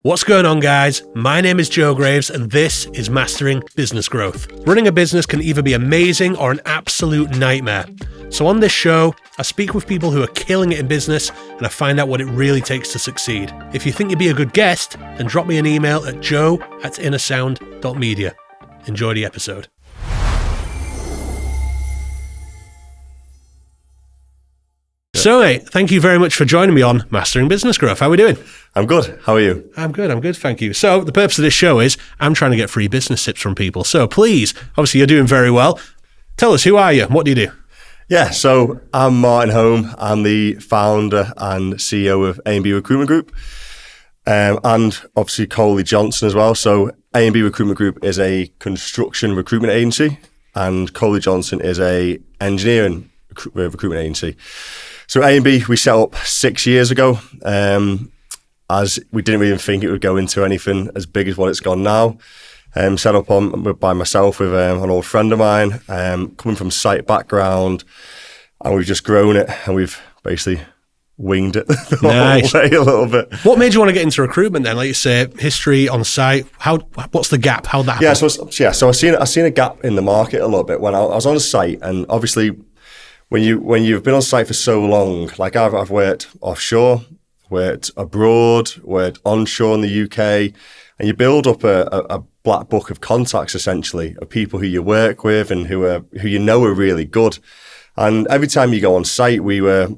What's going on, guys? My name is Joe Graves, and this is Mastering Business Growth. Running a business can either be amazing or an absolute nightmare. So on this show, I speak with people who are killing it in business, and I find out what it really takes to succeed. If you think you'd be a good guest, then drop me an email at joe@innersound.media. Enjoy the episode. So, mate, thank you very much for joining me on Mastering Business Growth. How are we doing? I'm good. How are you? I'm good, thank you. So, the purpose of this show is I'm trying to get free business tips from people. So, please, obviously you're doing very well. Tell us, who are you? What do you do? Yeah, so I'm Martyn Holme. I'm the founder and CEO of A&B Recruitment Group, and obviously Coley Johnson as well. So, A&B Recruitment Group is a construction recruitment agency, and Coley Johnson is a engineering recruitment agency. So A&B, we set up 6 years ago, as we didn't even think it would go into anything as big as what it's gone now. Set up by myself with an old friend of mine, coming from site background, and we've just grown it, and we've basically winged it the whole way a little bit. What made you want to get into recruitment then? Like you say, history on site. What's the gap? How'd that happen? So I seen a gap in the market a little bit when I was on site, and obviously, when you've been on site for so long, like I've worked offshore, worked abroad, worked onshore in the UK, and you build up a black book of contacts essentially of people who you work with and who you know are really good. And every time you go on site, we were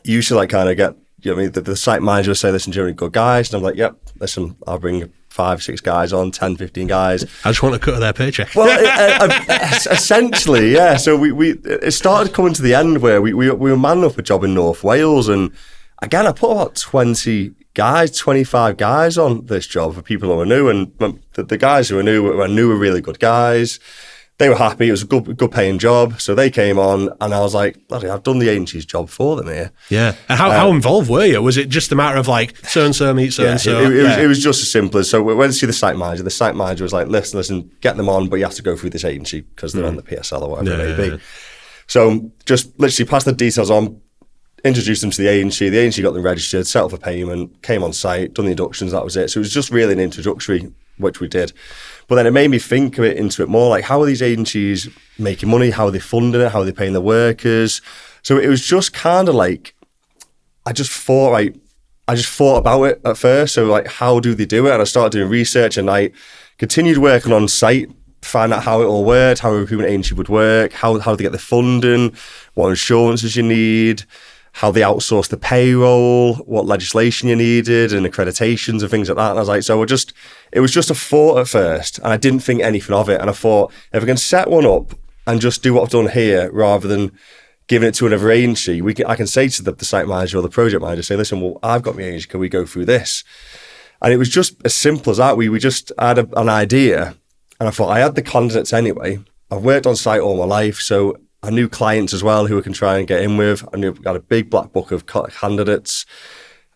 used to like kind of get, you know, the site manager would say, "Listen, you're really good guys," and I'm like, "Yep, listen, I'll bring 5, 6 guys on, 10, 15 guys. I just want a cut of their paycheck." Well, essentially, yeah. So it started coming to the end where we were manning up a job in North Wales, and again, I put about 20 guys, 25 guys on this job for people who were new, and the guys who were new were really good guys. They were happy. It was a good paying job. So they came on, and I was like, bloody, I've done the agency's job for them here. Yeah. And how involved were you? Was it just a matter of like, so-and-so meet so-and-so? It was just as simple as, so we went to see the site manager. The site manager was like, listen, get them on, but you have to go through this agency because they're on the PSL or whatever it may be. So just literally pass the details on, introduced them to the agency. The agency got them registered, set up for payment, came on site, done the inductions, that was it. So it was just really an introductory, which we did. But then it made me think into it more, like how are these agencies making money? How are they funding it? How are they paying the workers? So it was just kind of like, I just thought about it at first. So like, how do they do it? And I started doing research, and I continued working on site, find out how it all worked, how a recruitment agency would work, how they get the funding, what insurances you need, how they outsource the payroll, what legislation you needed, and accreditations and things like that. And I was like, it was just a thought at first, and I didn't think anything of it. And I thought, if I can set one up and just do what I've done here, rather than giving it to another agency, I can say to the site manager or the project manager, say, listen, well, I've got my agency, can we go through this? And it was just as simple as that. We just had an idea, and I thought, I had the candidates anyway. I've worked on site all my life, so I knew clients as well who I can try and get in with. I knew I had a big black book of candidates.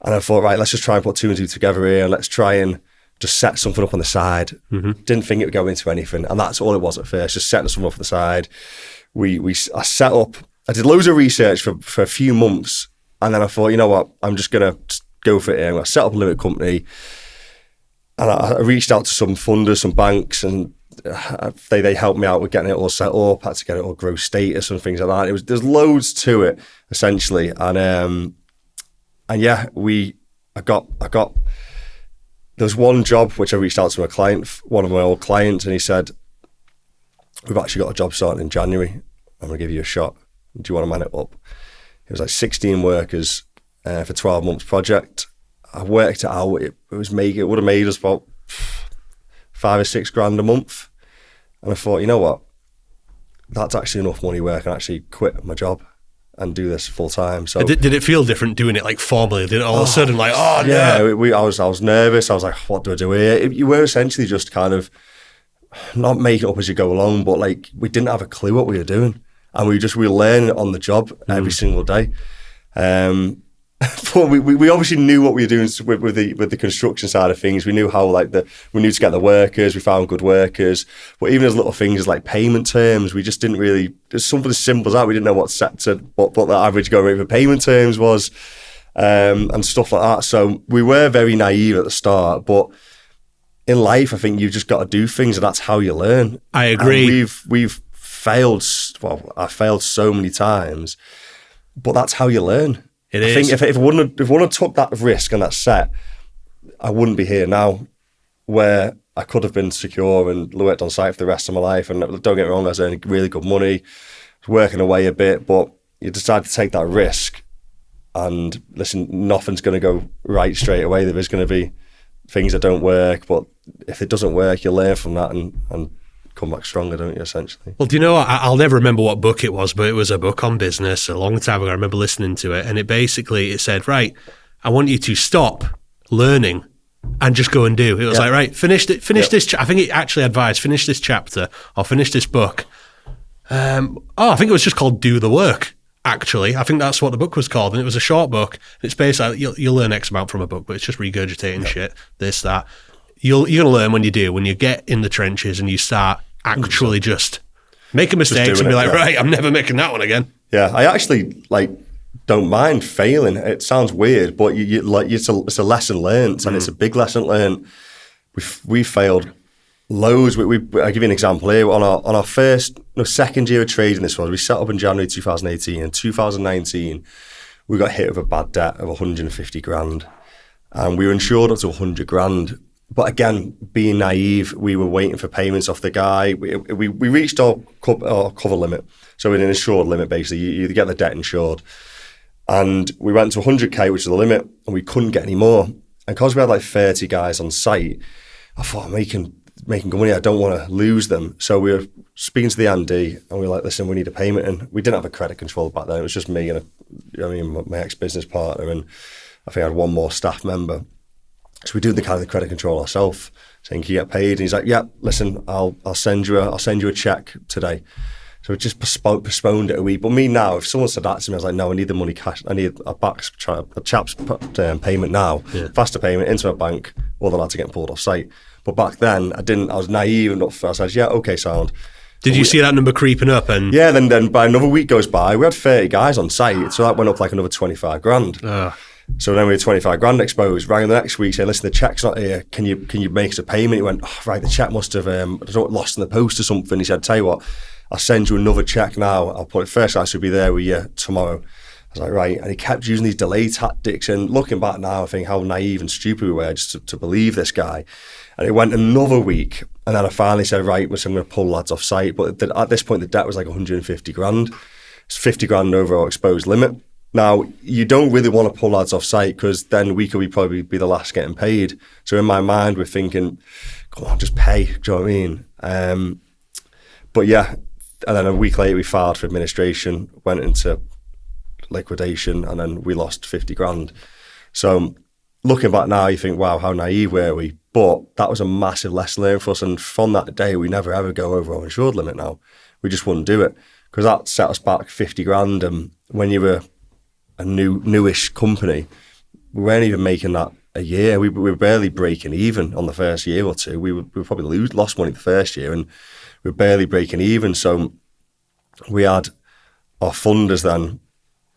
And I thought, right, let's just try and put 2 and 2 together here, and let's try and just set something up on the side. Didn't think it would go into anything. And that's all it was at first, just setting something up on the side. I set up, I did loads of research for a few months. And then I thought, you know what, I'm just going to go for it here. I set up a limited company. And I reached out to some funders, some banks, and they helped me out with getting it all set up. I had to get it all grow status and things like that. There's loads to it essentially, and yeah, I got. There was one job which I reached out to a client, one of my old clients, and he said, "We've actually got a job starting in January. I'm going to give you a shot. Do you want to man it up?" It was like 16 workers for 12 months project. I worked it out. It would have made us about 5 or 6 grand a month. And I thought, you know what, that's actually enough money where I can actually quit my job and do this full time. So did it feel different doing it like formally? Did it all of a sudden like, oh yeah, no. I was nervous. I was like, what do I do here? You were essentially just kind of not making it up as you go along, but like we didn't have a clue what we were doing, and we were learning on the job every single day. But we obviously knew what we were doing with the construction side of things. We knew how we knew to get the workers. We found good workers. But even as little things like payment terms, we just didn't really. There's something as simple as that. We didn't know what the average going rate for payment terms was. and stuff like that. So we were very naive at the start, but in life, I think you've just got to do things, and that's how you learn. I agree. And we've failed. Well, I failed so many times, but that's how you learn. It I is. think if I wouldn't have took that risk and that set, I wouldn't be here now, where I could have been secure and worked on site for the rest of my life. And don't get me wrong, I was earning really good money, working away a bit, but you decide to take that risk. And listen, nothing's going to go right straight away. There is going to be things that don't work, but if it doesn't work, you learn from that and come back stronger, don't you, essentially? Well, do you know what? I'll never remember what book it was, but it was a book on business a long time ago. I remember listening to it, and it said, right, I want you to stop learning and just go and do. It was like, right, finish this. I think it actually advised, finish this chapter or finish this book. I think it was just called Do the Work. Actually, I think that's what the book was called, and it was a short book. It's basically you'll learn X amount from a book, but it's just regurgitating shit, this, that. You're going to learn when you get in the trenches and you start actually just making mistakes and be like, right, I'm never making that one again. Yeah, I actually don't mind failing. It sounds weird, but it's a lesson learned, and it's a big lesson learned. We failed loads. I'll give you an example here. On our second year of trading, this was, we set up in January 2018. In 2019, we got hit with a bad debt of 150 grand, and we were insured up to 100 grand. But again, being naive, we were waiting for payments off the guy. We reached our cover limit. So in an insured limit, basically, you get the debt insured. And we went to 100k, which is the limit, and we couldn't get any more. And because we had 30 guys on site, I thought, I'm making good money. I don't want to lose them. So we were speaking to the MD, and we were like, listen, we need a payment. And we didn't have a credit control back then. It was just me and my ex-business partner, and I think I had one more staff member. So we do the credit control ourselves, saying, can you get paid? And he's like, yeah, listen, I'll send you a check today. So we just postponed it a week. But me now, if someone said that to me, I was like, no, I need the money cash. I need a chap's payment now, faster payment into my bank, or the lads are getting pulled off site. But back then, I was naive enough. I said, yeah, okay, sound. Did you see that number creeping up? And yeah, then by another week goes by, we had 30 guys on site. So that went up another 25 grand. So then we had 25 grand exposed. Rang the next week saying, listen, the check's not here. Can you make us a payment? He went, oh, right, the check must have lost in the post or something. He said, tell you what, I'll send you another check now. I'll put it first. I should be there with you tomorrow. I was like, right. And he kept using these delay tactics. And looking back now, I think how naive and stupid we were just to believe this guy. And it went another week. And then I finally said, right, so I'm going to pull lads off site. But at this point, the debt was 150 grand. It's 50 grand over our exposed limit. Now, you don't really want to pull lads off site because then we could probably be the last getting paid. So in my mind, we're thinking, come on, just pay. Do you know what I mean? But yeah, and then a week later, we filed for administration, went into liquidation, and then we lost 50 grand. So looking back now, you think, wow, how naive were we? But that was a massive lesson learned for us. And from that day, we never ever go over our insured limit now. We just wouldn't do it because that set us back 50 grand. And when you were a newish company, we weren't even making that a year. We were barely breaking even on the first year or two. We probably lost money the first year, and we were barely breaking even. So we had our funders then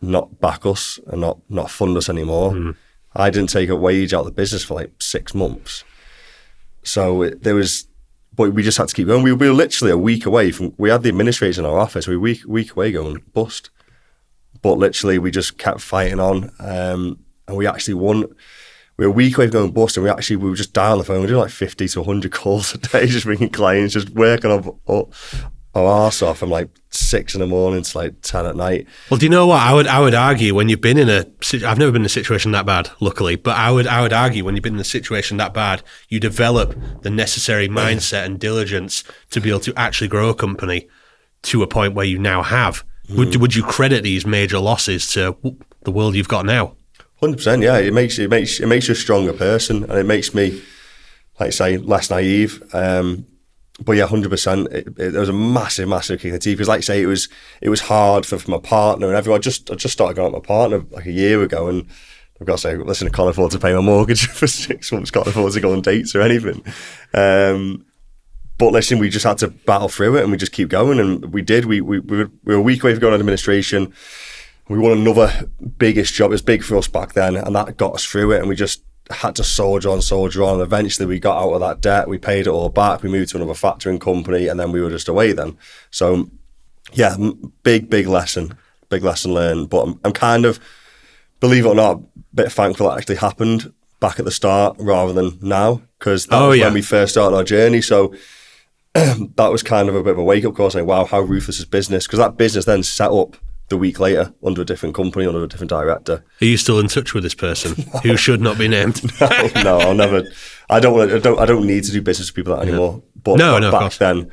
not back us and not fund us anymore. I didn't take a wage out of the business for 6 months. So but we just had to keep going. We were literally a week away we had the administrators in our office. We were a week away going bust. But literally, we just kept fighting on, and we actually won. We were a week away from going bust, and we were just down the phone. We did 50 to 100 calls a day, just ringing clients, just working our arse off from 6 in the morning to 10 at night. Well, do you know what? I would argue when you've been I've never been in a situation that bad, luckily, but I would argue when you've been in a situation that bad, you develop the necessary mindset and diligence to be able to actually grow a company to a point where you now have. Would you credit these major losses to the world you've got now? 100%, yeah. It makes you a stronger person, and it makes me, like I say, less naive. But yeah, 100%. It was a massive, massive kick in the teeth. Because, like I say, it was hard for my partner and everyone. I just started going out with my partner a year ago, and I've got to say, listen, I can't afford to pay my mortgage for 6 months. Can't afford to go on dates or anything. But listen, we just had to battle through it, and we just keep going, and we did. We were a week away from going on administration. We won another biggest job. It was big for us back then, and that got us through it. And we just had to soldier on. And eventually we got out of that debt. We paid it all back. We moved to another factoring company, and then we were just away then. So yeah, big lesson learned. But I'm kind of, believe it or not, a bit thankful that actually happened back at the start rather than now, because that was when we first started our journey. So that was kind of a bit of a wake-up call, saying, wow, how ruthless is business? Because that business then set up the week later under a different company, under a different director. Are you still in touch with this person who should not be named? No, I'll never. I don't need to do business with people like that anymore. But back then,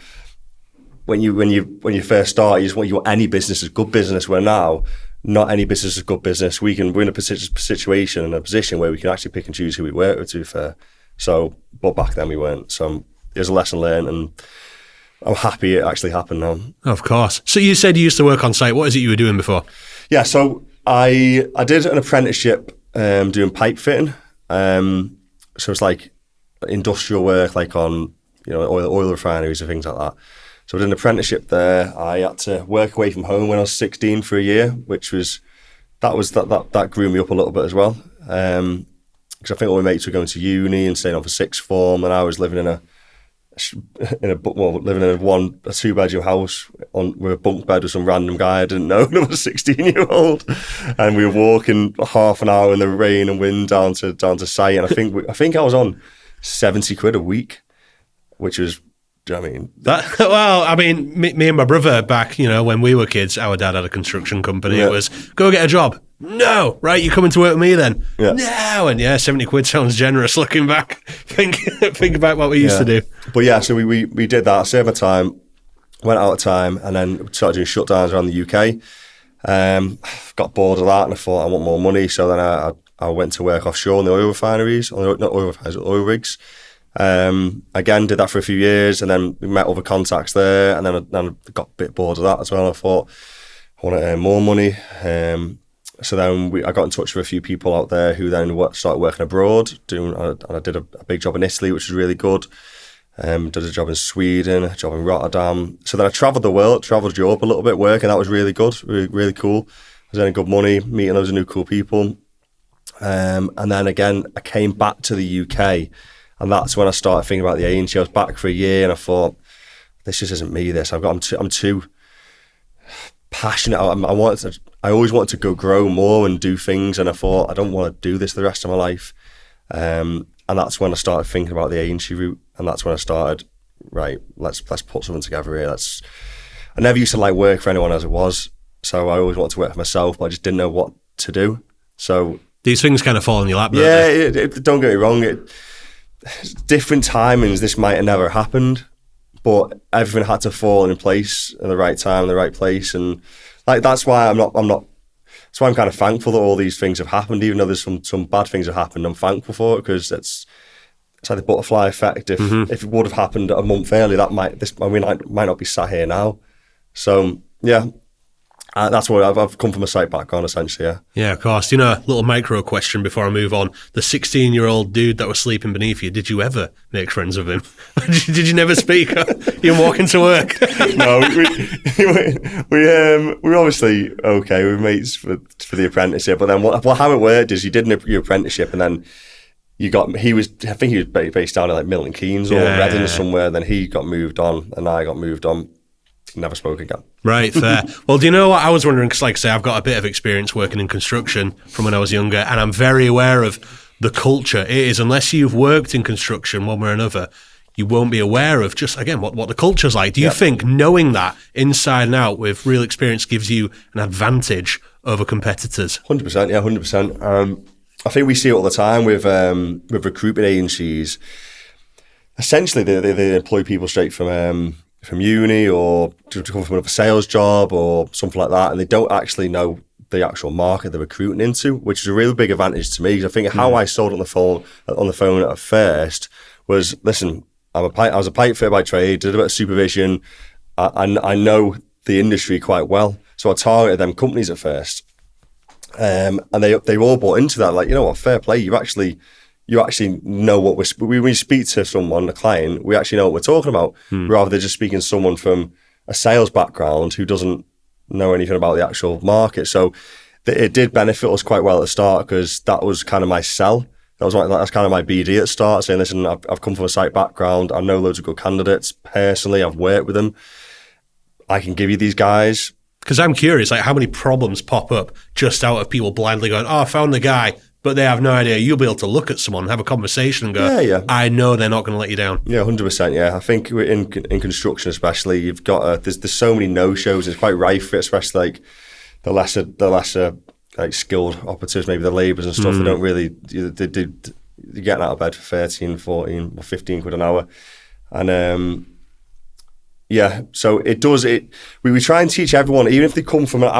when you first start, you want any business is good business. Where now, not any business is good business. We're in a situation and a position where we can actually pick and choose who we work with, to be fair. So, but back then we weren't. So it was a lesson learned, and I'm happy it actually happened now. Of course. So you said you used to work on site. What is it you were doing before? Yeah, so I did an apprenticeship doing pipe fitting. So it's like industrial work, like on oil refineries and things like that. So I did an apprenticeship there. I had to work away from home when I was 16 for a year, which that grew me up a little bit as well. Because I think all my mates were going to uni and staying on for sixth form, and I was living in a 2-bedroom house with a bunk bed with some random guy I didn't know, and I was a 16-year-old, and we were walking half an hour in the rain and wind down to site, and I think I was on 70 quid a week, which was, do you know what I mean? Me and my brother back, when we were kids, our dad had a construction company. Yeah. It was, go get a job. No, right, you're coming to work with me then? Yeah. No, and 70 quid sounds generous looking back. Think about what we used to do. But yeah, so we did that, saved my time, went out of time, and then started doing shutdowns around the UK. Got bored of that, and I thought I want more money, so then I went to work offshore in the oil refineries, not oil refineries, oil rigs. Again, did that for a few years, and then we met other contacts there, and then I got a bit bored of that as well. I thought I want to earn more money. So then I got in touch with a few people out there who then started working abroad. I did a big job in Italy, which was really good. Did a job in Sweden, a job in Rotterdam. So then I travelled the world, travelled Europe a little bit, working. That was really good, really, really cool. I was earning good money, meeting loads of new cool people. And then again, I came back to the UK, and that's when I started thinking about the agency. I was back for a year, and I thought, this just isn't me. I'm too passionate. I always wanted to grow more and do things, and I thought, I don't want to do this the rest of my life. And that's when I started thinking about the agency route, and that's when I started, right, let's put something together here. I never used to like work for anyone as it was, so I always wanted to work for myself, but I just didn't know what to do. So these things kind of fall in your lap, don't they? Don't get me wrong, different timings, this might have never happened, but everything had to fall in place in the right time, in the right place, and like that's why that's why I'm kind of thankful that all these things have happened, even though there's some bad things have happened. I'm thankful for it, because it's like the butterfly effect. If it would have happened a month earlier, I might not be sat here now. So yeah. That's what I've come from a site background, essentially, yeah. Yeah, of course. A little micro question before I move on. The 16-year-old dude that was sleeping beneath you, did you ever make friends with him? Did you never speak? You walk into work? No, we obviously, okay, we were mates for the apprenticeship, but then how it worked is you did your apprenticeship, and then I think he was based down in like Milton Keynes or Reading somewhere, then he got moved on, and I got moved on. Never spoke again. Right, fair. Well, do you know what I was wondering? Because like I say, I've got a bit of experience working in construction from when I was younger, and I'm very aware of the culture. It is, unless you've worked in construction one way or another, you won't be aware of just, again, what the culture's like. Do you think knowing that inside and out with real experience gives you an advantage over competitors? 100%, yeah, 100%. I think we see it all the time with recruitment agencies. Essentially, they employ people straight from uni or to come from a sales job or something like that, and they don't actually know the actual market they're recruiting into, which is a really big advantage to me. I think how I sold on the phone at first was, listen, I was a pipe fitter by trade, did a bit of supervision. I know the industry quite well, so I targeted them companies at first, and they all bought into that. Like, you know what, fair play. You actually know what when we speak to someone, a client, we actually know what we're talking about, rather than just speaking to someone from a sales background who doesn't know anything about the actual market. So it did benefit us quite well at the start, because that was kind of my sell. That's kind of my BD at the start, saying, listen, I've come from a site background. I know loads of good candidates personally. I've worked with them. I can give you these guys. Because I'm curious, like, how many problems pop up just out of people blindly going, oh, I found the guy, but they have no idea. You'll be able to look at someone, have a conversation and go, I know they're not going to let you down. Yeah, 100%, yeah. I think in construction especially, you've got, there's so many no-shows. It's quite rife for it, especially like the lesser like skilled operatives, maybe the labourers and stuff. They don't really, they're getting out of bed for 13, 14 or 15 quid an hour. And so it does, we try and teach everyone, even if they come from they're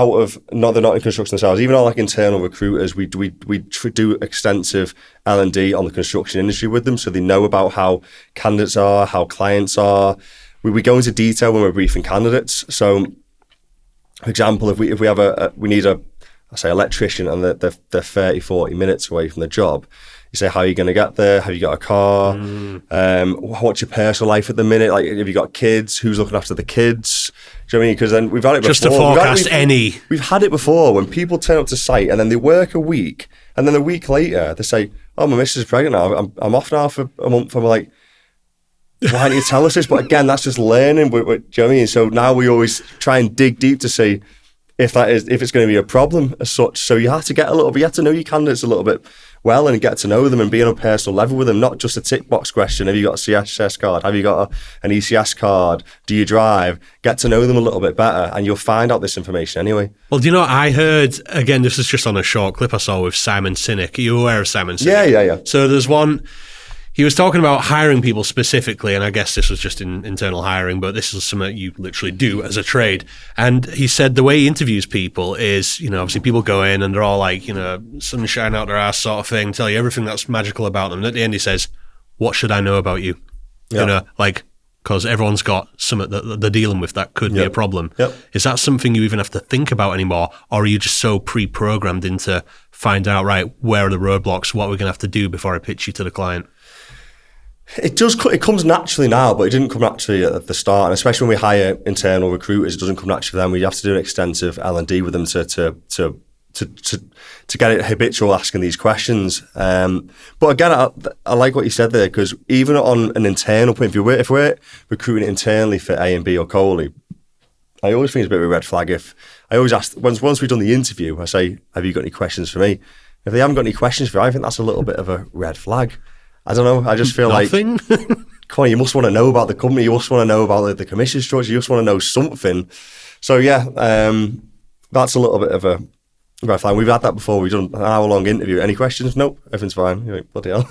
not in construction themselves, even our like internal recruiters, we do extensive L&D on the construction industry with them, so they know about how candidates are, how clients are. We go into detail when we're briefing candidates. So, for example, if we have we need electrician, and they're 30, 40 minutes away from the job. You say, how are you going to get there? Have you got a car? What's your personal life at the minute? Like, have you got kids? Who's looking after the kids? Do you know what I mean? Because then we've had it before. Just to forecast any. We've had it before when people turn up to site and then they work a week, and then a week later they say, oh, my missus is pregnant now. I'm off now for a month. I'm like, why didn't you tell us this? But again, that's just learning. Do you know what I mean? So now we always try and dig deep to see if it's going to be a problem as such. So you have to know your candidates a little bit well and get to know them and be on a personal level with them, not just a tick box question. Have you got a CSS card? Have you got an ECS card? Do you drive? Get to know them a little bit better, and you'll find out this information anyway. Well, do you know, I heard, again, this is just on a short clip I saw with Simon Sinek. Are you aware of Simon Sinek? Yeah. So there's one, he was talking about hiring people specifically, and I guess this was just in internal hiring, but this is something you literally do as a trade. And he said the way he interviews people is, obviously people go in and they're all like, sunshine out their ass sort of thing, tell you everything that's magical about them. And at the end he says, what should I know about you? Yeah. Because everyone's got something that they're dealing with that could be a problem. Yep. Is that something you even have to think about anymore? Or are you just so pre-programmed into find out, right, where are the roadblocks, what we're going to have to do before I pitch you to the client? It comes naturally now, but it didn't come naturally at the start. And especially when we hire internal recruiters, it doesn't come naturally for them. We have to do an extensive L&D with them to get it habitual asking these questions. But again, I like what you said there, because even on an internal point of view, if we're recruiting internally for A and B or Coley, I always think it's a bit of a red flag. If I always ask, once we've done the interview, I say, have you got any questions for me? If they haven't got any questions for me, I think that's a little bit of a red flag. I don't know. I just feel Nothing. Come on, you must want to know about the company. You must want to know about the commission structure. You just want to know something. So yeah, that's a little bit of a red flag. We've had that before. We've done an hour-long interview. Any questions? Nope. Everything's fine. You're like, bloody hell.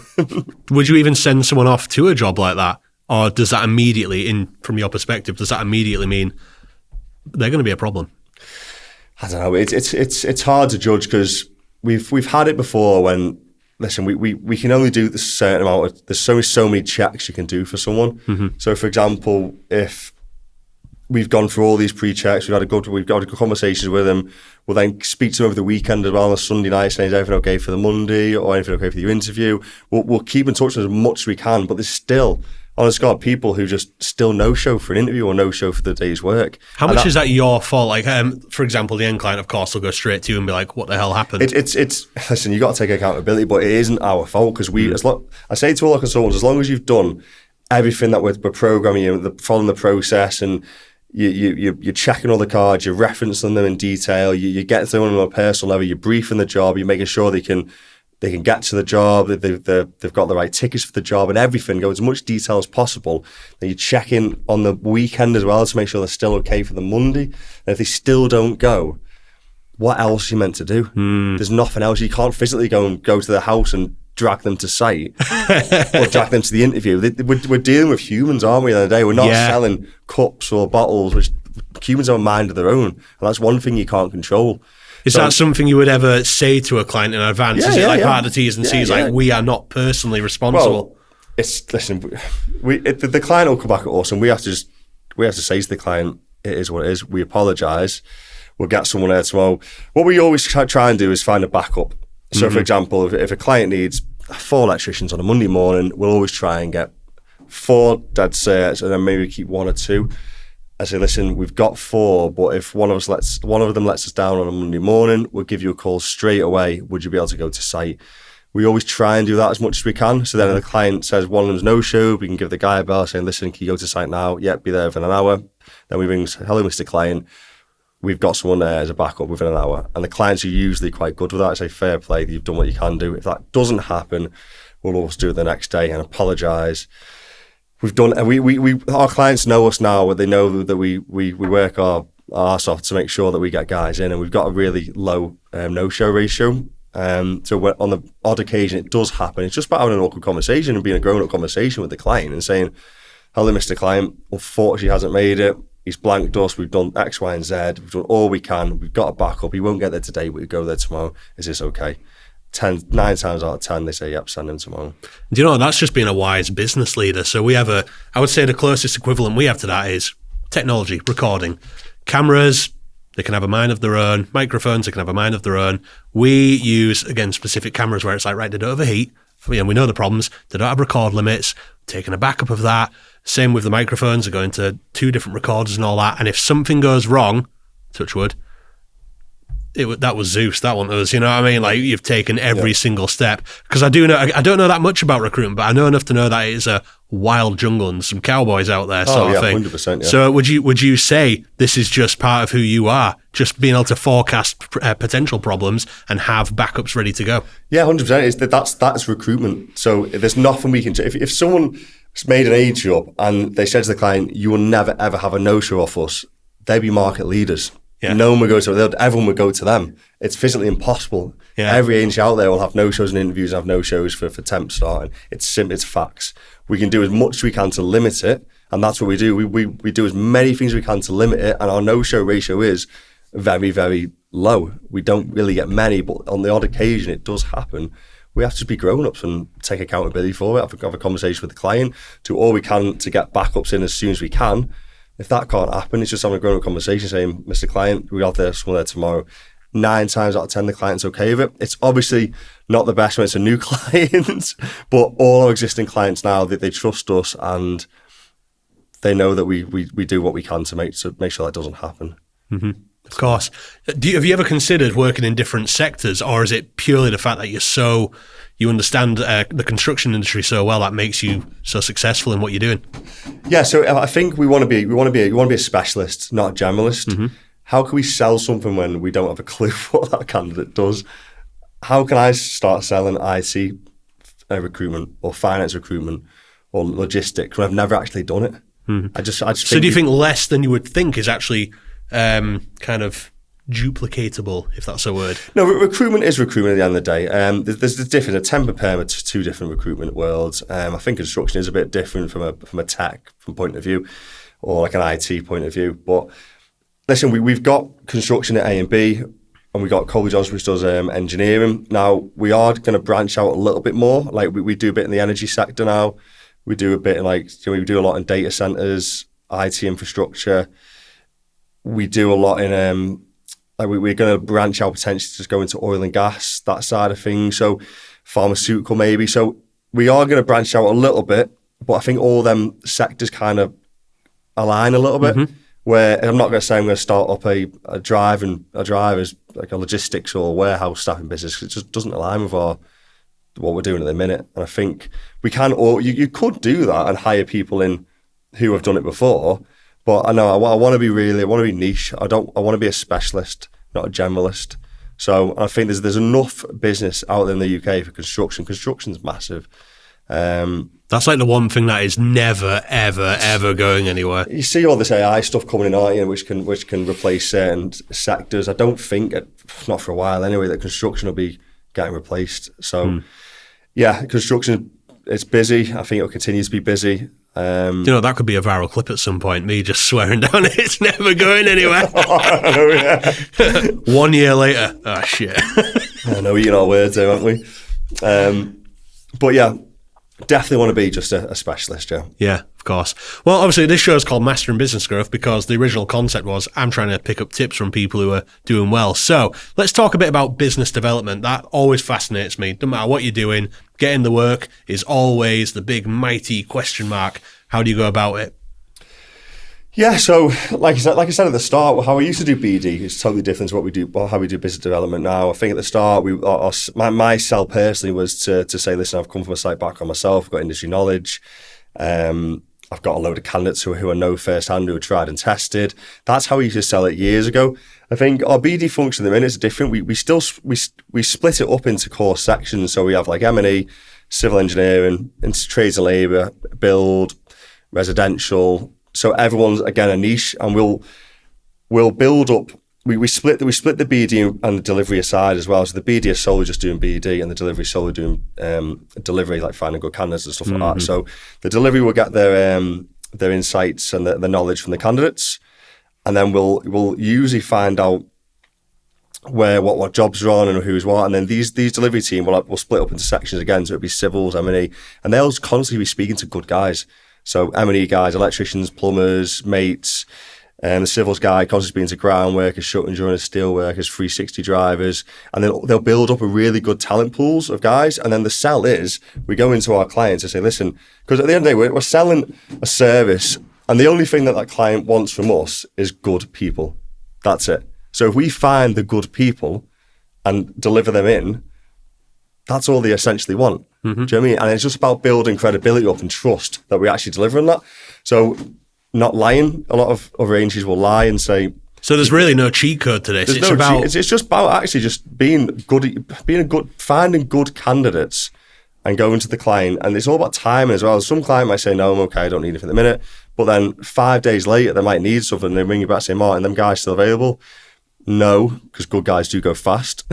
Would you even send someone off to a job like that? Or does that immediately, from your perspective, does that immediately mean they're going to be a problem? I don't know. It's hard to judge, because we've had it before when, listen, we can only do this certain amount there's so many checks you can do for someone. Mm-hmm. So for example, if we've gone through all these pre-checks, we've got good conversations with them, we'll then speak to them over the weekend as well on a Sunday night, saying, is everything okay for the Monday, or anything okay for your interview? We'll keep in touch with them as much as we can, but there's still, honestly, got people who just still no-show for an interview or no-show for the day's work. How much is that your fault? Like, for example, the end client, of course, will go straight to you and be like, what the hell happened? Listen, you got to take accountability, but it isn't our fault, because I say to all our consultants, as long as you've done everything that we're programming, following the process, and you're checking all the cards, you're referencing them in detail, you get to them on a personal level, you're briefing the job, you're making sure they can get to the job, they've got the right tickets for the job and everything, go as much detail as possible. Then you check in on the weekend as well to make sure they're still okay for the Monday. And if they still don't go, what else are you meant to do? There's nothing else. You can't physically go to their house and drag them to site or drag them to the interview. We're dealing with humans, aren't we, the other day? We're not selling cups or bottles, which humans have a mind of their own. And that's one thing you can't control. Is that something you would ever say to a client in advance? Is it like part of the T's and C's, like, we are not personally responsible? Well, the client will come back at us, and we have to say to the client, it is what it is. We apologise. We'll get someone there tomorrow. What we always try and do is find a backup. So, for example, if a client needs 4 electricians on a Monday morning, we'll always try and get 4 dead certs, and then maybe keep 1 or 2. I say, listen, we've got 4, but if one of them lets us down on a Monday morning, we'll give you a call straight away. Would you be able to go to site? We always try and do that as much as we can. So then if the client says one of them's no-show, we can give the guy a bell saying, listen, can you go to site now? Yeah, be there within an hour. Then we ring, hello, Mr. Client. We've got someone there as a backup within an hour. And the clients are usually quite good with that. I say, fair play, you've done what you can do. If that doesn't happen, we'll always do it the next day and apologise. We've done, our clients know us now, they know that we work our arse off to make sure that we get guys in, and we've got a really low no-show ratio. So on the odd occasion it does happen. It's just about having an awkward conversation and being a grown-up conversation with the client and saying, hello, Mr. Client, unfortunately he hasn't made it. He's blanked us. We've done X, Y, and Z. We've done all we can. We've got a backup. He won't get there today, but we'll go there tomorrow. Is this okay? 9 times out of 10, they say, yep, send him tomorrow. Do you know, that's just being a wise business leader. So we have I would say the closest equivalent we have to that is technology, recording. Cameras, they can have a mind of their own. Microphones, they can have a mind of their own. We use, again, specific cameras where it's like, right, they don't overheat. We know the problems. They don't have record limits. Taking a backup of that. Same with the microphones. They're going to 2 different recorders and all that. And if something goes wrong, touch wood, that was Zeus, that one was, you know what I mean? Like, you've taken every single step. Because I don't know that much about recruitment, but I know enough to know that it is a wild jungle and some cowboys out there sort of thing. 100%, yeah. So would you say this is just part of who you are, just being able to forecast potential problems and have backups ready to go? Yeah, 100%. That's recruitment. So there's nothing we can do. If someone made an agency up and they said to the client, you will never ever have a no-show off us, they'd be market leaders. Yeah. No one would go to them. Everyone would go to them. It's physically impossible. Yeah. Every agency out there will have no-shows and interviews and have no-shows for temps starting. It's facts. We can do as much as we can to limit it, and that's what we do. We do as many things as we can to limit it, and our no-show ratio is very, very low. We don't really get many, but on the odd occasion it does happen. We have to be grown-ups and take accountability for it, have a conversation with the client, do all we can to get backups in as soon as we can. If that can't happen, it's just having a grown-up conversation saying, Mr. Client, we'll have someone there tomorrow. 9 times out of 10, the client's okay with it. It's obviously not the best when it's a new client, but all our existing clients now, they trust us and they know that we do what we can to make sure that doesn't happen. Mm-hmm. Of course. Have you ever considered working in different sectors, or is it purely the fact that you understand the construction industry so well that makes you so successful in what you're doing? Yeah, so I think we want to be a specialist, not a generalist. Mm-hmm. How can we sell something when we don't have a clue what that candidate does? How can I start selling IT recruitment or finance recruitment or logistics when I've never actually done it? Mm-hmm. I just so do you think less than you would think is actually kind of duplicatable, if that's a word? No, recruitment is recruitment at the end of the day. There's a difference. A temp and perm are 2 different recruitment worlds. I think construction is a bit different from a tech point of view, or like an IT point of view. But listen, we've got construction at A and B, and we've got Colby Johnson, which does engineering. Now, we are going to branch out a little bit more. Like we do a bit in the energy sector now. We do a bit in we do a lot in data centers, IT infrastructure. We do a lot in we're going to branch out potentially to go into oil and gas, that side of things. So pharmaceutical maybe. So we are going to branch out a little bit, but I think all them sectors kind of align a little bit. Mm-hmm. Where I'm not going to say I'm going to start up a driver's like a logistics or warehouse staffing business, because it just doesn't align with what we're doing at the minute. And I think we can, or you could do that and hire people in who have done it before. But I know I want to be niche. I want to be a specialist, not a generalist. So I think there's enough business out there in the UK for construction. Construction's massive. That's like the one thing that is never, ever, ever going anywhere. You see all this AI stuff coming in, aren't you, which can replace certain sectors. I don't think, not for a while anyway, that construction will be getting replaced. So, yeah, construction, it's busy. I think it'll continue to be busy. That could be a viral clip at some point, me just swearing down it's never going anywhere. Oh, yeah. 1 year later, oh shit. I know, eating our words there, aren't we? But yeah, definitely want to be just a specialist, yeah. Yeah, of course. Well, obviously this show is called Mastering Business Growth because the original concept was I'm trying to pick up tips from people who are doing well. So let's talk a bit about business development. That always fascinates me. Doesn't matter what you're doing, getting the work is always the big mighty question mark. How do you go about it? Yeah, so like I said at the start, how we used to do BD is totally different to what we do, how we do business development now. I think at the start, my sell personally was to say, listen, I've come from a site background myself, I've got industry knowledge, I've got a load of candidates who I know firsthand, who are tried and tested. That's how we used to sell it years ago. I think our BD function at the minute is different. We split it up into core sections. So we have like M&E, civil engineering, into trades and labour, build, residential. So everyone's again a niche, and we'll build up. We split the BD and the delivery aside as well. So the BD is solely just doing BD, and the delivery is solely doing delivery, like finding good candidates and stuff like that. So the delivery will get their insights and the knowledge from the candidates, and then we'll usually find out what jobs are on and who's what, and then these delivery team will split up into sections again. So it'll be civils, M&E, and they'll constantly be speaking to good guys. So M&E guys, electricians, plumbers, mates, the civils guy constantly speaking to ground workers, shutting joiners, steel workers, 360 drivers, and then they'll build up a really good talent pools of guys. And then the sell is we go into our clients and say, listen, because at the end of the day we're selling a service, and the only thing that client wants from us is good people. That's it. So if we find the good people and deliver them in, that's all they essentially want. Do you know what I mean? And it's just about building credibility up and trust that we're actually delivering that. So not lying. A lot of other agencies will lie and say. So there's really no cheat code to this. It's just about actually just being finding good candidates and going to the client. And it's all about timing as well. Some client might say, no, I'm okay, I don't need it for the minute. But then 5 days later, they might need something, and they ring you back and say, Martyn, them guys still available? No, because good guys do go fast.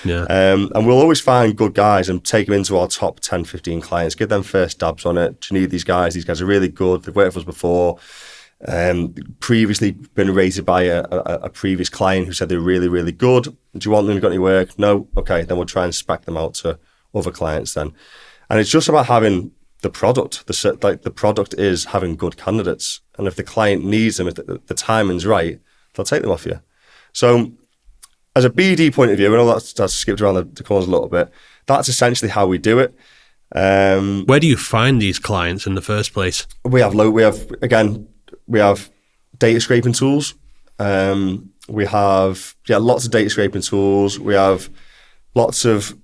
Yeah. And we'll always find good guys and take them into our top 10, 15 clients, give them first dabs on it. Do you need these guys? These guys are really good. They've worked for us before. Previously been rated by a previous client who said they're really, really good. Do you want them? You got any work? No? Okay, then we'll try and spec them out to other clients then. And it's just about having the product. The product is having good candidates. And if the client needs them, if the timing's right, they'll take them off you. So as a BD point of view, I know that's skipped around the corners a little bit. That's essentially how we do it. Where do you find these clients in the first place? We have data scraping tools. We have lots of data scraping tools. We have lots of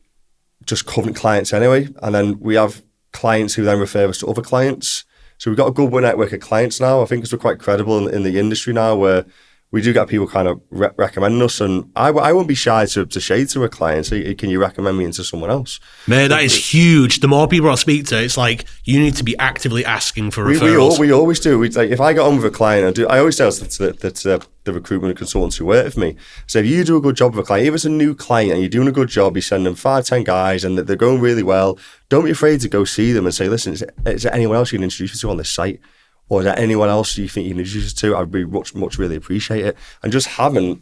just covenant clients anyway. And then we have clients who then refer us to other clients. So we've got a good network of clients now. I think we're quite credible in the industry now, where we do get people kind of recommending us, and I won't be shy to shade to a client. So can you recommend me into someone else? Man, that is huge. The more people I speak to, it's like you need to be actively asking for referrals. We always do. If I get on with a client, I always tell the recruitment consultants who work with me. So if you do a good job with a client, if it's a new client and you're doing a good job, you send them 5-10 guys and they're going really well, don't be afraid to go see them and say, listen, is there anyone else you can introduce me to on this site? Or is there anyone else you think you can introduce us to? I'd be much really appreciate it. And just asking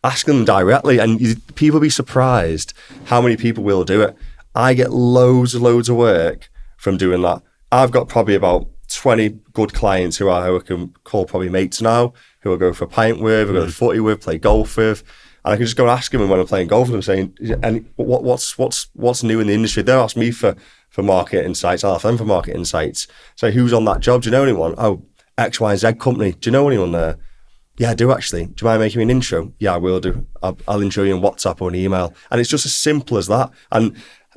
them directly, and people be surprised how many people will do it. I get loads of work from doing that. I've got probably about 20 good clients who I can call probably mates now, who I go for a pint with, I go to footy with, play golf with. And I can just go and ask them when I'm playing golf with them, saying, and what's new in the industry? They'll ask me for market insights. I'll ask them for market insights. So who's on that job? Do you know anyone? Oh, X, Y, Z company. Do you know anyone there? Yeah, I do actually. Do you mind making me an intro? Yeah, I will do. I'll intro you on WhatsApp or an email. And it's just as simple as that. And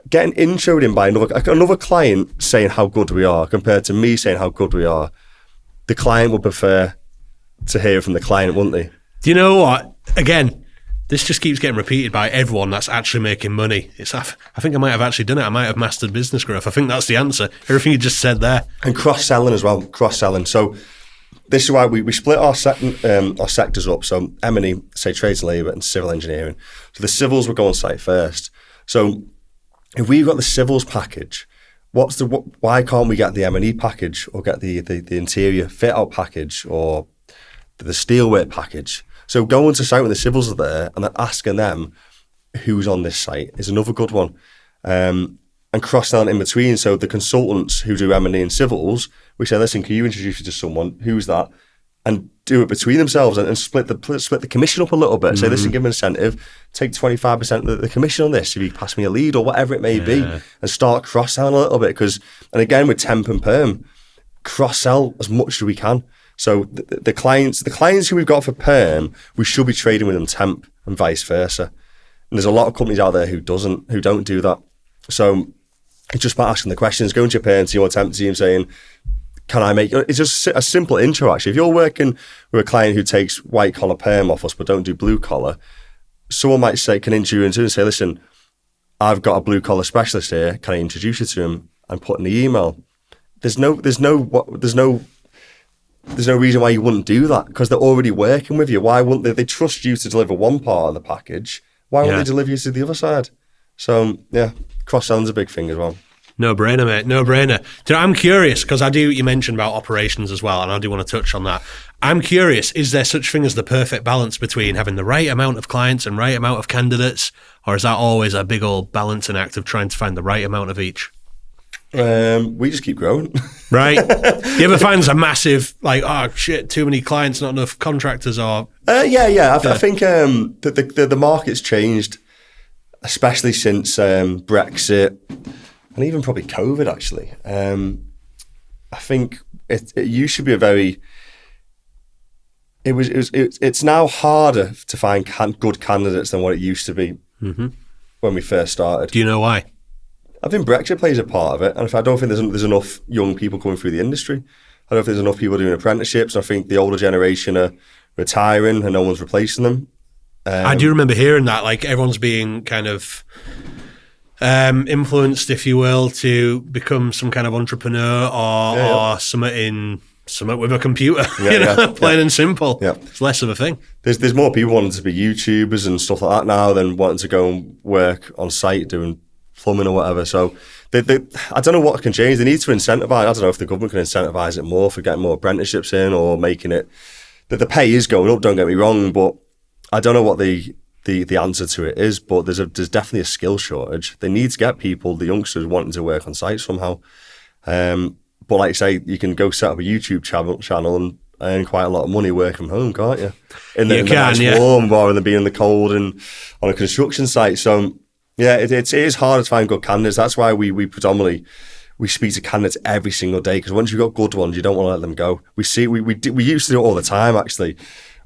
getting introed in by another client saying how good we are compared to me saying how good we are, the client would prefer to hear from the client, wouldn't they? Do you know what? Again, this just keeps getting repeated by everyone that's actually making money. I think I might have actually done it. I might have mastered business growth. I think that's the answer. Everything you just said there. And cross-selling as well. Cross-selling. So this is why we split our sectors up. So M&E, say trades and labour, and civil engineering. So the civils will go on site first. So if we've got the civils package, why can't we get the M&E package or get the interior fit-out package or the steelwork package? So going to site when the civils are there and then asking them who's on this site is another good one. And cross-selling in between. So the consultants who do M&E and civils, we say, listen, can you introduce you to someone? Who's that? And do it between themselves and split the commission up a little bit. Say, listen, give them an incentive, take 25% of the commission on this if you pass me a lead or whatever it may be, and start cross-selling a little bit. And again, with temp and perm, cross-sell as much as we can. So the clients who we've got for perm, we should be trading with them temp and vice versa. And there's a lot of companies out there who don't do that. So it's just about asking the questions, going to your perm team or temp team saying, can I make, it's just a simple intro actually. If you're working with a client who takes white collar perm off us but don't do blue collar, someone might say, can introduce you into and say, listen, I've got a blue collar specialist here, can I introduce you to him and put in the email? There's no reason why you wouldn't do that, because they're already working with you. Why wouldn't they? They trust you to deliver one part of the package. Why wouldn't they deliver you to the other side? So yeah, cross-selling's a big thing as well. No brainer, mate. No brainer. I'm curious, because you mentioned about operations as well, and I do want to touch on that. I'm curious, is there such thing as the perfect balance between having the right amount of clients and right amount of candidates? Or is that always a big old balancing act of trying to find the right amount of each? We just keep growing. Right. You ever find there's a massive, like, oh shit, too many clients, not enough contractors, or? I think the market's changed, especially since Brexit and even probably COVID actually. I think it used to be it's now harder to find good candidates than what it used to be when we first started. Do you know why? I think Brexit plays a part of it, and I don't think there's enough young people coming through the industry. I don't think there's enough people doing apprenticeships. I think the older generation are retiring and no one's replacing them. I do remember hearing that, like everyone's being kind of influenced, if you will, to become some kind of entrepreneur or something with a computer, plain and simple. Yeah. It's less of a thing. There's more people wanting to be YouTubers and stuff like that now than wanting to go and work on site doing plumbing or whatever. So I don't know what can change. They need to incentivise. I don't know if the government can incentivise it more for getting more apprenticeships in, or making it that the pay is going up, don't get me wrong, but I don't know what the answer to it is. But there's definitely a skill shortage. They need to get people, the youngsters, wanting to work on site somehow. But like I say, you can go set up a YouTube channel and earn quite a lot of money working from home, can't you? In the nice warm, rather than being in the cold and on a construction site. So yeah, it is harder to find good candidates. That's why we predominantly speak to candidates every single day, because once you've got good ones, you don't want to let them go. We used to do it all the time actually,